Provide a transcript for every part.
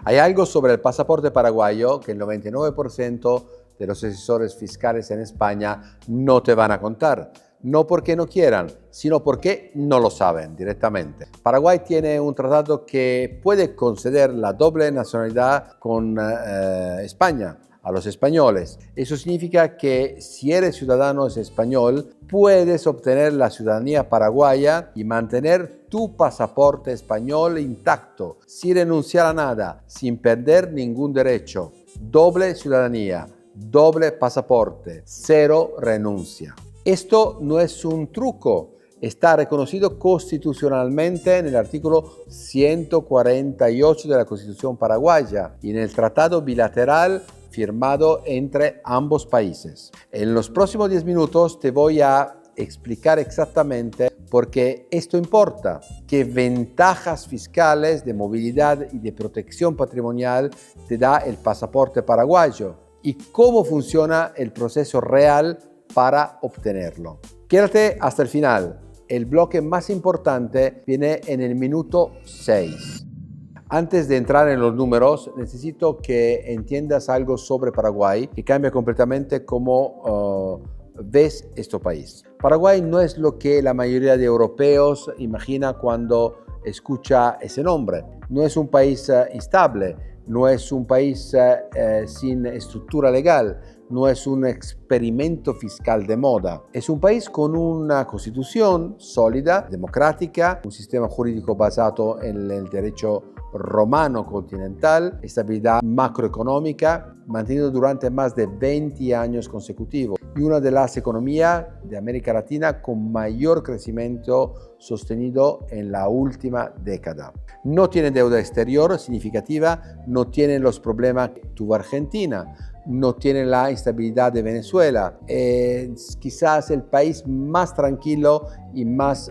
Hay algo sobre el pasaporte paraguayo que el 99% de los asesores fiscales en España no te van a contar. No porque no quieran, sino porque no lo saben directamente. Paraguay tiene un tratado que puede conceder la doble nacionalidad con España a los españoles. Eso significa que si eres ciudadano español, puedes obtener la ciudadanía paraguaya y mantener tu pasaporte español intacto, sin renunciar a nada, sin perder ningún derecho. Doble ciudadanía, doble pasaporte, cero renuncia. Esto no es un truco. Está reconocido constitucionalmente en el artículo 148 de la Constitución paraguaya y en el tratado bilateral firmado entre ambos países. En los próximos 10 minutos te voy a explicar exactamente por qué esto importa, qué ventajas fiscales de movilidad y de protección patrimonial te da el pasaporte paraguayo y cómo funciona el proceso real para obtenerlo. Quédate hasta el final. El bloque más importante viene en el minuto 6. Antes de entrar en los números, necesito que entiendas algo sobre Paraguay que cambia completamente cómo ves este país. Paraguay no es lo que la mayoría de europeos imagina cuando escucha ese nombre. No es un país instable, no es un país sin estructura legal, no es un experimento fiscal de moda. Es un país con una constitución sólida, democrática, un sistema jurídico basado en el derecho romano continental, estabilidad macroeconómica, mantenido durante más de 20 años consecutivos, y una de las economías de América Latina con mayor crecimiento sostenido en la última década. No tiene deuda exterior significativa, no tiene los problemas que tuvo Argentina, no tiene la instabilidad de Venezuela. Es quizás el país más tranquilo y más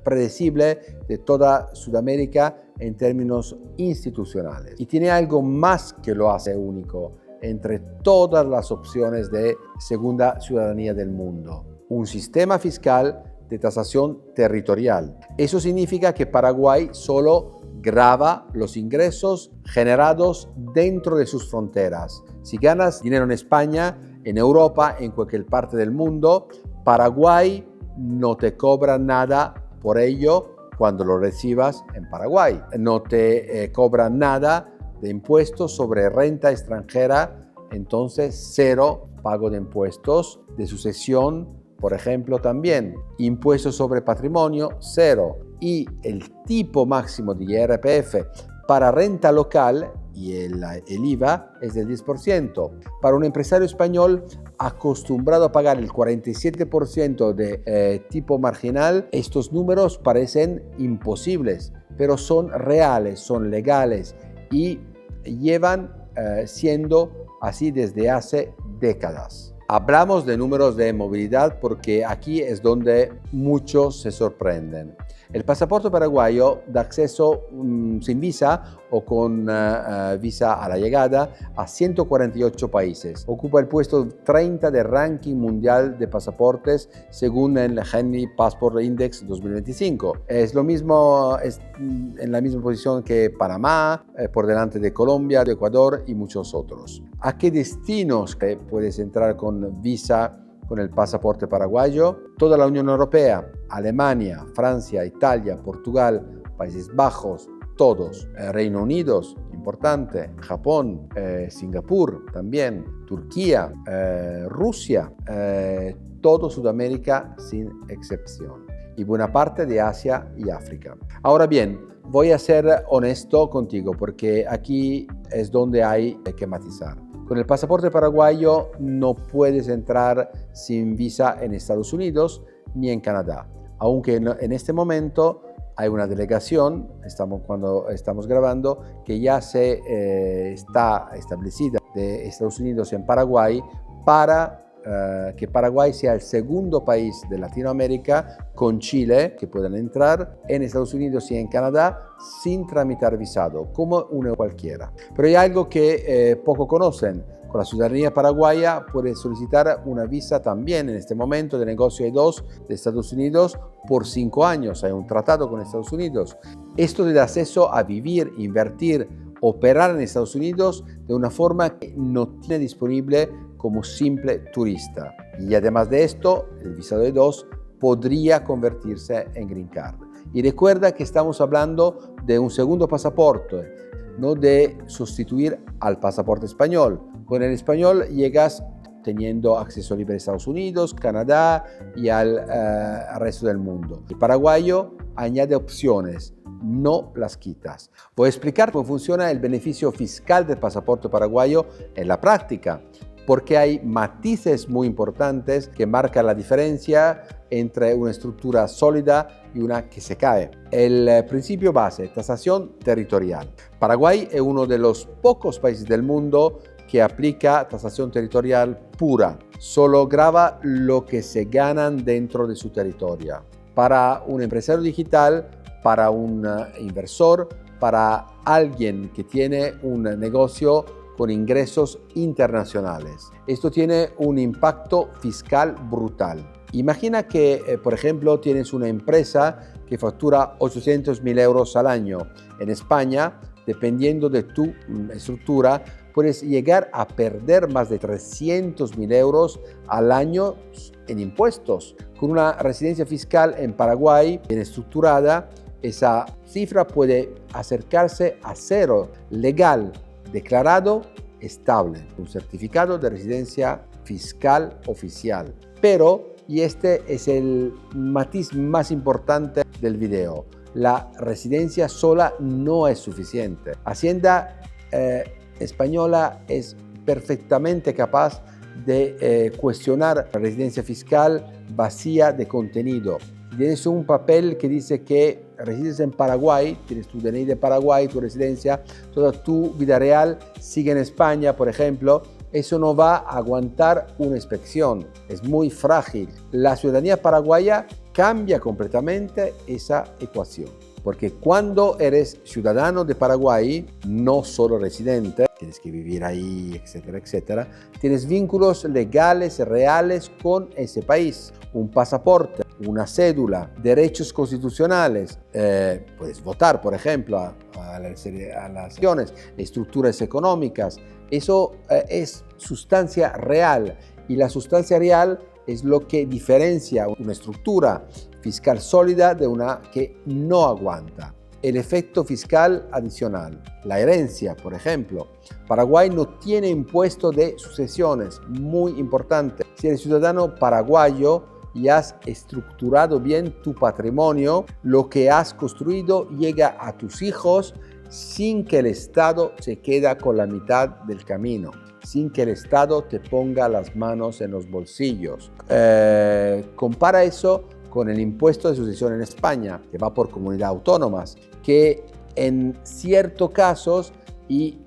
predecible de toda Sudamérica en términos institucionales. Y tiene algo más que lo hace único entre todas las opciones de segunda ciudadanía del mundo: un sistema fiscal de tasación territorial. Eso significa que Paraguay solo grava los ingresos generados dentro de sus fronteras. Si ganas dinero en España, en Europa, en cualquier parte del mundo, Paraguay no te cobra nada por ello cuando lo recibas en Paraguay. No te cobra nada de impuestos sobre renta extranjera, entonces cero pago de impuestos, de sucesión, por ejemplo, también. Impuestos sobre patrimonio, cero. Y el tipo máximo de IRPF para renta local y el IVA es del 10%. Para un empresario español acostumbrado a pagar el 47% de tipo marginal, estos números parecen imposibles, pero son reales, son legales y llevan siendo así desde hace décadas. Hablamos de números de movilidad porque aquí es donde muchos se sorprenden. El pasaporte paraguayo da acceso sin visa o con visa a la llegada a 148 países. Ocupa el puesto 30 del ranking mundial de pasaportes según el Henley Passport Index 2025. Es lo mismo, es en la misma posición que Panamá, por delante de Colombia, de Ecuador y muchos otros. ¿A qué destinos puedes entrar con visa con el pasaporte paraguayo? Toda la Unión Europea, Alemania, Francia, Italia, Portugal, Países Bajos, todos. Reino Unido, importante, Japón, Singapur también, Turquía, Rusia, todo Sudamérica sin excepción. Y buena parte de Asia y África. Ahora bien, voy a ser honesto contigo porque aquí es donde hay que matizar. Con el pasaporte paraguayo no puedes entrar sin visa en Estados Unidos ni en Canadá, aunque en este momento hay una delegación, cuando estamos grabando, que ya está establecida de Estados Unidos en Paraguay para que Paraguay sea el segundo país de Latinoamérica con Chile que puedan entrar en Estados Unidos y en Canadá sin tramitar visado, como uno cualquiera. Pero hay algo que poco conocen. Con la ciudadanía paraguaya puedes solicitar una visa también en este momento de negocio E2 de Estados Unidos por 5 años. Hay un tratado con Estados Unidos. Esto te da acceso a vivir, invertir, operar en Estados Unidos de una forma que no tiene disponible como simple turista. Y además de esto, el visado E2 podría convertirse en Green Card. Y recuerda que estamos hablando de un segundo pasaporte, no de sustituir al pasaporte español. Con el español llegas teniendo acceso libre a Estados Unidos, Canadá y al resto del mundo. El paraguayo añade opciones, no las quitas. Voy a explicar cómo funciona el beneficio fiscal del pasaporte paraguayo en la práctica, porque hay matices muy importantes que marcan la diferencia entre una estructura sólida y una que se cae. El principio base, tasación territorial. Paraguay es uno de los pocos países del mundo que aplica tasación territorial pura. Solo grava lo que se ganan dentro de su territorio. Para un empresario digital, para un inversor, para alguien que tiene un negocio con ingresos internacionales. Esto tiene un impacto fiscal brutal. Imagina que, por ejemplo, tienes una empresa que factura 800.000 euros al año. En España, dependiendo de tu estructura, puedes llegar a perder más de 300.000 euros al año en impuestos. Con una residencia fiscal en Paraguay bien estructurada, esa cifra puede acercarse a cero, legal, declarado, estable, un certificado de residencia fiscal oficial. Pero, y este es el matiz más importante del video, la residencia sola no es suficiente. Hacienda española es perfectamente capaz de cuestionar la residencia fiscal vacía de contenido. Tienes un papel que dice que resides en Paraguay, tienes tu DNI de Paraguay, tu residencia, toda tu vida real sigue en España, por ejemplo. Eso no va a aguantar una inspección, es muy frágil. La ciudadanía paraguaya cambia completamente esa ecuación, porque cuando eres ciudadano de Paraguay, no solo residente, tienes que vivir ahí, etcétera, etcétera, tienes vínculos legales, reales con ese país, un pasaporte, una cédula, derechos constitucionales, puedes votar, por ejemplo, a las elecciones, estructuras económicas. Eso es sustancia real, y la sustancia real es lo que diferencia una estructura fiscal sólida de una que no aguanta. El efecto fiscal adicional, la herencia, por ejemplo. Paraguay no tiene impuesto de sucesiones, muy importante. Si eres ciudadano paraguayo y has estructurado bien tu patrimonio, lo que has construido llega a tus hijos sin que el Estado se quede con la mitad del camino, sin que el Estado te ponga las manos en los bolsillos. Compara eso con el impuesto de sucesión en España, que va por comunidades autónomas, que en ciertos casos y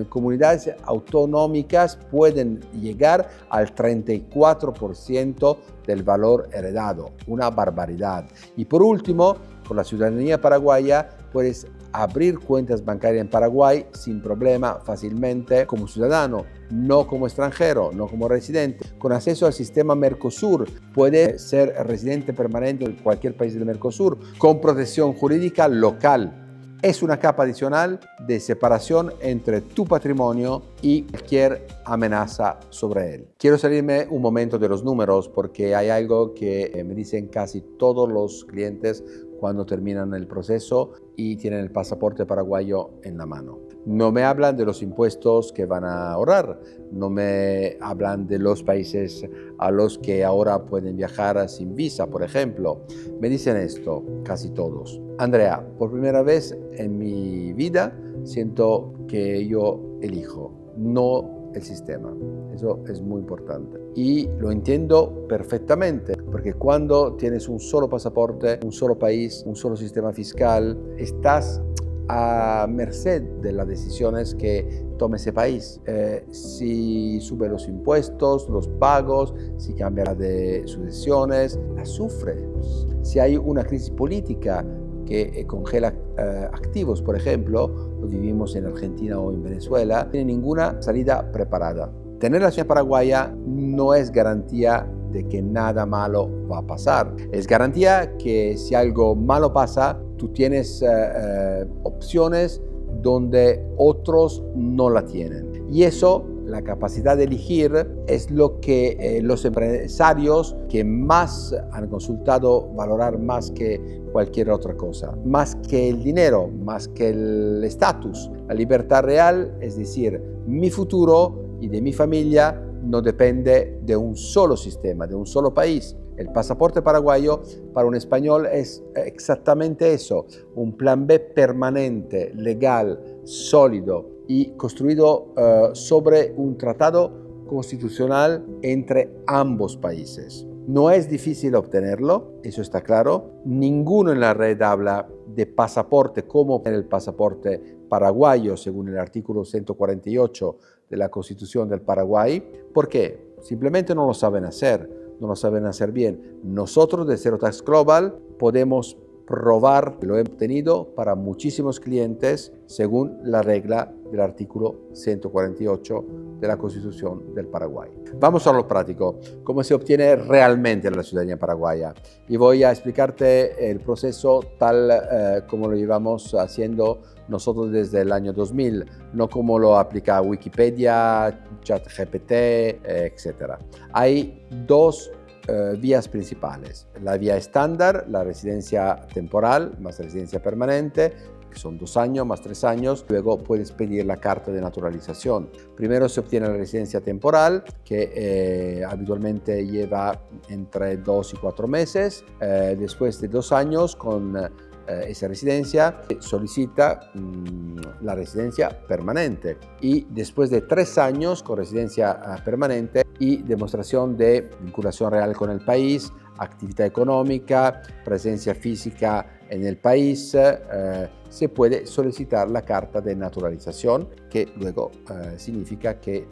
comunidades autonómicas pueden llegar al 34% del valor heredado, una barbaridad. Y por último, con la ciudadanía paraguaya puedes abrir cuentas bancarias en Paraguay sin problema, fácilmente, como ciudadano, no como extranjero, no como residente. Con acceso al sistema Mercosur, puede ser residente permanente en cualquier país del Mercosur, con protección jurídica local. Es una capa adicional de separación entre tu patrimonio y cualquier amenaza sobre él. Quiero salirme un momento de los números porque hay algo que me dicen casi todos los clientes cuando terminan el proceso y tienen el pasaporte paraguayo en la mano. No me hablan de los impuestos que van a ahorrar, no me hablan de los países a los que ahora pueden viajar sin visa, por ejemplo. Me dicen esto, casi todos. Andrea, por primera vez en mi vida siento que yo elijo, no el sistema. Eso es muy importante. Y lo entiendo perfectamente, porque cuando tienes un solo pasaporte, un solo país, un solo sistema fiscal, estás a merced de las decisiones que tome ese país. Si sube los impuestos, los pagos, si cambia la de sucesiones, la sufre. Si hay una crisis política que congela activos, por ejemplo, lo vivimos en Argentina o en Venezuela, no tiene ninguna salida preparada. Tener la ciudadanía paraguaya no es garantía de que nada malo va a pasar. Es garantía que si algo malo pasa, tú tienes opciones donde otros no la tienen. Y eso, la capacidad de elegir, es lo que los empresarios que más han consultado valorar más que cualquier otra cosa. Más que el dinero, más que el estatus. La libertad real, es decir, mi futuro y de mi familia no depende de un solo sistema, de un solo país. El pasaporte paraguayo para un español es exactamente eso, un plan B permanente, legal, sólido y construido sobre un tratado constitucional entre ambos países. No es difícil obtenerlo, eso está claro. Ninguno en la red habla de pasaporte como el pasaporte paraguayo, según el artículo 148 de la Constitución del Paraguay. ¿Por qué? Simplemente no lo saben hacer, no lo saben hacer bien. Nosotros de Zero Tax Global podemos probar que lo hemos obtenido para muchísimos clientes según la regla del artículo 148 de la Constitución del Paraguay. Vamos a lo práctico, cómo se obtiene realmente la ciudadanía paraguaya. Y voy a explicarte el proceso tal como lo llevamos haciendo nosotros desde el año 2000, no como lo aplica Wikipedia, ChatGPT, etc. Hay dos vías principales. La vía estándar, la residencia temporal más residencia permanente, que son 2 años más 3 años. Luego puedes pedir la carta de naturalización. Primero se obtiene la residencia temporal, que habitualmente lleva entre 2 y 4 meses. Después de 2 años con esa residencia solicita la residencia permanente, y después de 3 años con residencia permanente y demostración de vinculación real con el país, actividad económica, presencia física en el país, se puede solicitar la carta de naturalización, que luego significa que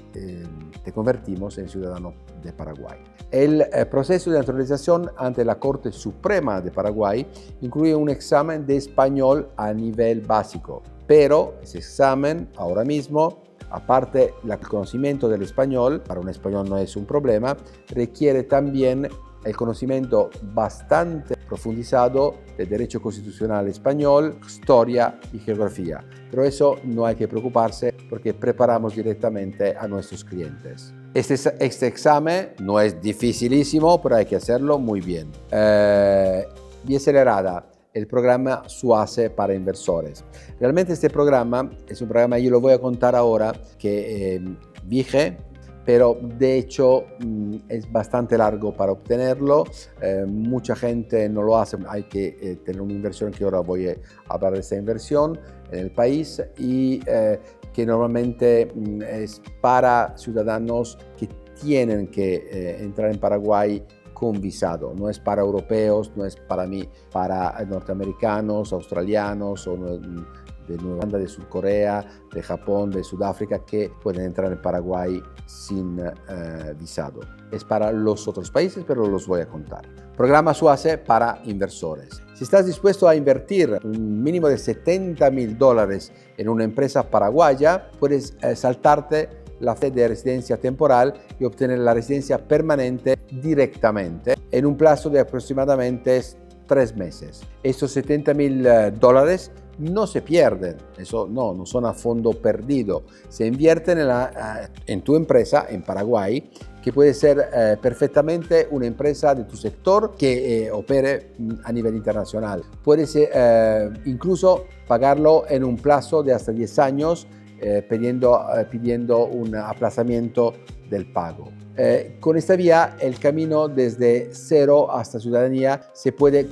te convertimos en ciudadano de Paraguay. El proceso de naturalización ante la Corte Suprema de Paraguay incluye un examen de español a nivel básico, pero ese examen ahora mismo, aparte del conocimiento del español, para un español no es un problema, requiere también el conocimiento bastante profundizado de derecho constitucional español, historia y geografía. Pero eso no hay que preocuparse porque preparamos directamente a nuestros clientes. Este examen no es dificilísimo, pero hay que hacerlo muy bien. Vía acelerada, el programa SUACE para inversores. Realmente este programa es un programa, yo lo voy a contar ahora, que dije, pero de hecho es bastante largo para obtenerlo. Mucha gente no lo hace, hay que tener una inversión, que ahora voy a hablar de esta inversión en el país, y que normalmente es para ciudadanos que tienen que entrar en Paraguay con visado. No es para europeos, no es para mí, para norteamericanos, australianos o de Nueva Zelanda, de Sur Corea, de Japón, de Sudáfrica, que pueden entrar en Paraguay sin visado. Es para los otros países, pero los voy a contar. Programa SUACE para inversores. Si estás dispuesto a invertir un mínimo de $70,000 en una empresa paraguaya, puedes saltarte la fase de residencia temporal y obtener la residencia permanente directamente en un plazo de aproximadamente 3 meses. Estos $70,000 no se pierden, eso no son a fondo perdido, se invierten en tu empresa en Paraguay, que puede ser perfectamente una empresa de tu sector que opere a nivel internacional. Puedes incluso pagarlo en un plazo de hasta 10 años, pidiendo un aplazamiento del pago. Con esta vía, el camino desde cero hasta ciudadanía se puede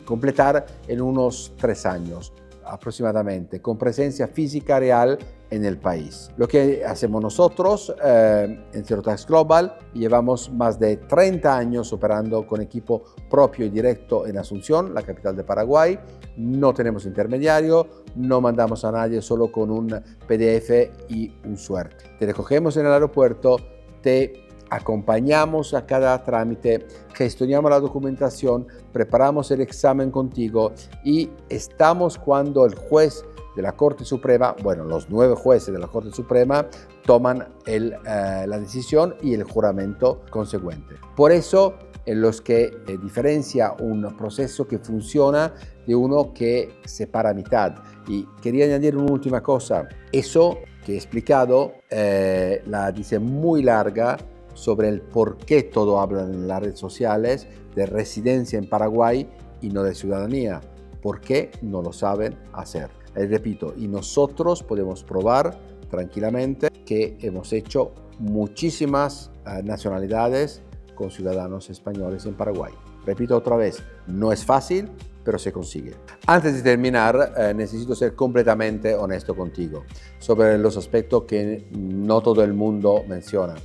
completar en unos 3 años aproximadamente, con presencia física real en el país. Lo que hacemos nosotros en Zero Tax Global, llevamos más de 30 años operando con equipo propio y directo en Asunción, la capital de Paraguay. No tenemos intermediario, no mandamos a nadie, solo con un PDF y un suerte. Te recogemos en el aeropuerto, te acompañamos a cada trámite, gestionamos la documentación, preparamos el examen contigo y estamos cuando el juez de la Corte Suprema, bueno, los 9 jueces de la Corte Suprema toman la decisión y el juramento consecuente. Por eso, en los que diferencia un proceso que funciona de uno que se para a mitad. Y quería añadir una última cosa. Eso que he explicado la dice muy larga sobre el por qué todo hablan en las redes sociales de residencia en Paraguay y no de ciudadanía. ¿Por qué no lo saben hacer? Les repito, y nosotros podemos probar tranquilamente que hemos hecho muchísimas nacionalidades con ciudadanos españoles en Paraguay. Repito otra vez, no es fácil, pero se consigue. Antes de terminar, necesito ser completamente honesto contigo sobre los aspectos que no todo el mundo menciona,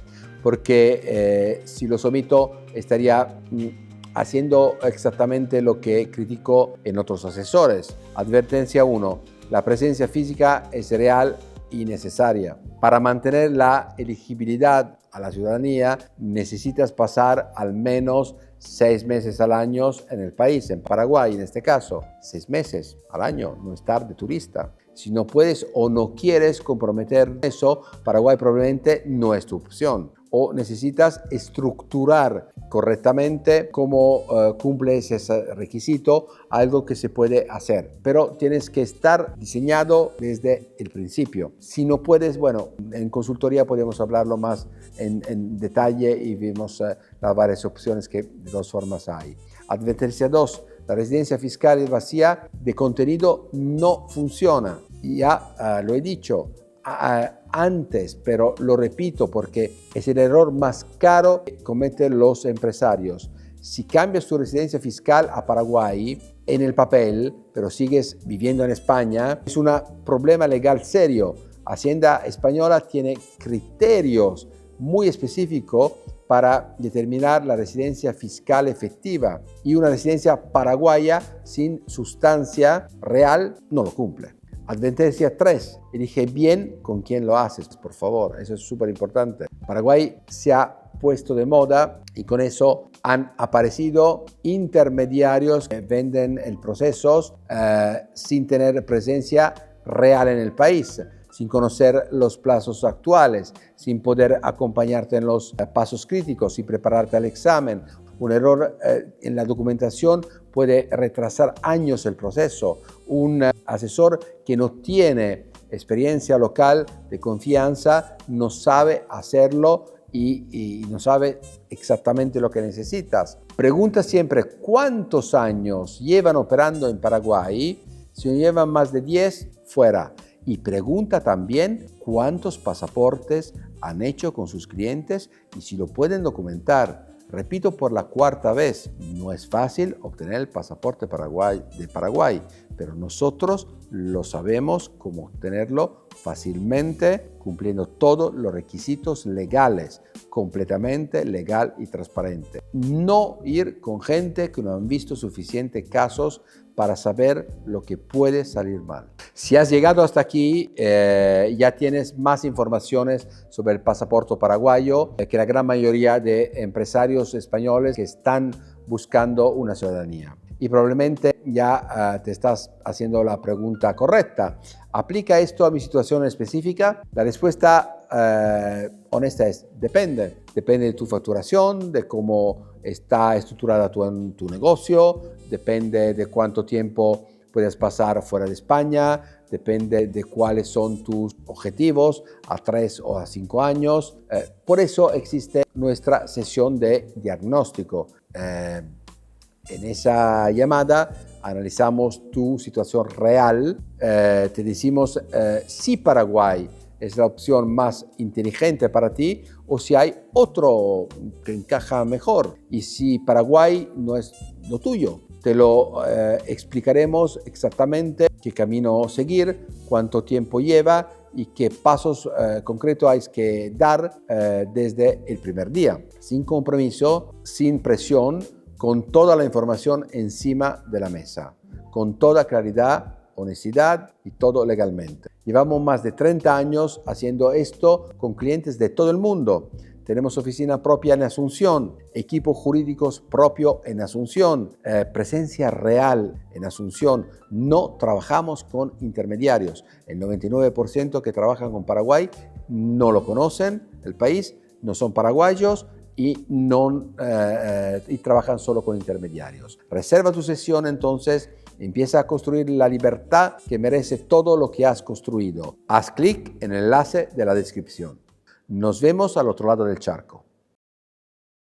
porque si los omito estaría haciendo exactamente lo que critico en otros asesores. Advertencia 1. La presencia física es real y necesaria. Para mantener la elegibilidad a la ciudadanía necesitas pasar al menos 6 meses al año en el país, en Paraguay en este caso. 6 meses al año, no estar de turista. Si no puedes o no quieres comprometer eso, Paraguay probablemente no es tu opción. O necesitas estructurar correctamente cómo cumples ese requisito, algo que se puede hacer. Pero tienes que estar diseñado desde el principio. Si no puedes, bueno, en consultoría podemos hablarlo más en detalle y vemos las varias opciones que de todas formas hay. Advertencia 2. La residencia fiscal es vacía de contenido, no funciona. Ya lo he dicho antes, pero lo repito porque es el error más caro que cometen los empresarios. Si cambias tu residencia fiscal a Paraguay en el papel, pero sigues viviendo en España, es un problema legal serio. Hacienda española tiene criterios muy específicos para determinar la residencia fiscal efectiva y una residencia paraguaya sin sustancia real no lo cumple. Advertencia 3. Elige bien con quién lo haces, por favor. Eso es súper importante. Paraguay se ha puesto de moda y con eso han aparecido intermediarios que venden el proceso sin tener presencia real en el país, sin conocer los plazos actuales, sin poder acompañarte en los pasos críticos y prepararte al examen. Un error en la documentación puede retrasar años el proceso. Un asesor que no tiene experiencia local de confianza no sabe hacerlo y no sabe exactamente lo que necesitas. Pregunta siempre cuántos años llevan operando en Paraguay. Si no llevan más de 10, fuera. Y pregunta también cuántos pasaportes han hecho con sus clientes y si lo pueden documentar. Repito por la 4ª vez, no es fácil obtener el pasaporte de Paraguay, pero nosotros lo sabemos cómo obtenerlo fácilmente, cumpliendo todos los requisitos legales, completamente legal y transparente. No ir con gente que no han visto suficientes casos para saber lo que puede salir mal. Si has llegado hasta aquí, ya tienes más informaciones sobre el pasaporte paraguayo que la gran mayoría de empresarios españoles que están buscando una ciudadanía. Y probablemente ya te estás haciendo la pregunta correcta. ¿Aplica esto a mi situación específica? La respuesta honesta es depende. Depende de tu facturación, de cómo está estructurada tu negocio, depende de cuánto tiempo puedes pasar fuera de España, depende de cuáles son tus objetivos a 3 o a 5 años. Por eso existe nuestra sesión de diagnóstico. En esa llamada analizamos tu situación real, te decimos si Paraguay es la opción más inteligente para ti o si hay otro que encaja mejor y si Paraguay no es lo tuyo. Te lo explicaremos exactamente qué camino seguir, cuánto tiempo lleva y qué pasos concretos hay que dar desde el primer día. Sin compromiso, sin presión, con toda la información encima de la mesa, con toda claridad, honestidad y todo legalmente. Llevamos más de 30 años haciendo esto con clientes de todo el mundo. tenemos oficina propia en Asunción, equipos jurídicos propio en Asunción, presencia real en Asunción. No trabajamos con intermediarios. El 99% que trabajan con Paraguay no lo conocen, el país, no son paraguayos y trabajan solo con intermediarios. Reserva tu sesión entonces. Empieza a construir la libertad que merece todo lo que has construido. Haz clic en el enlace de la descripción. Nos vemos al otro lado del charco.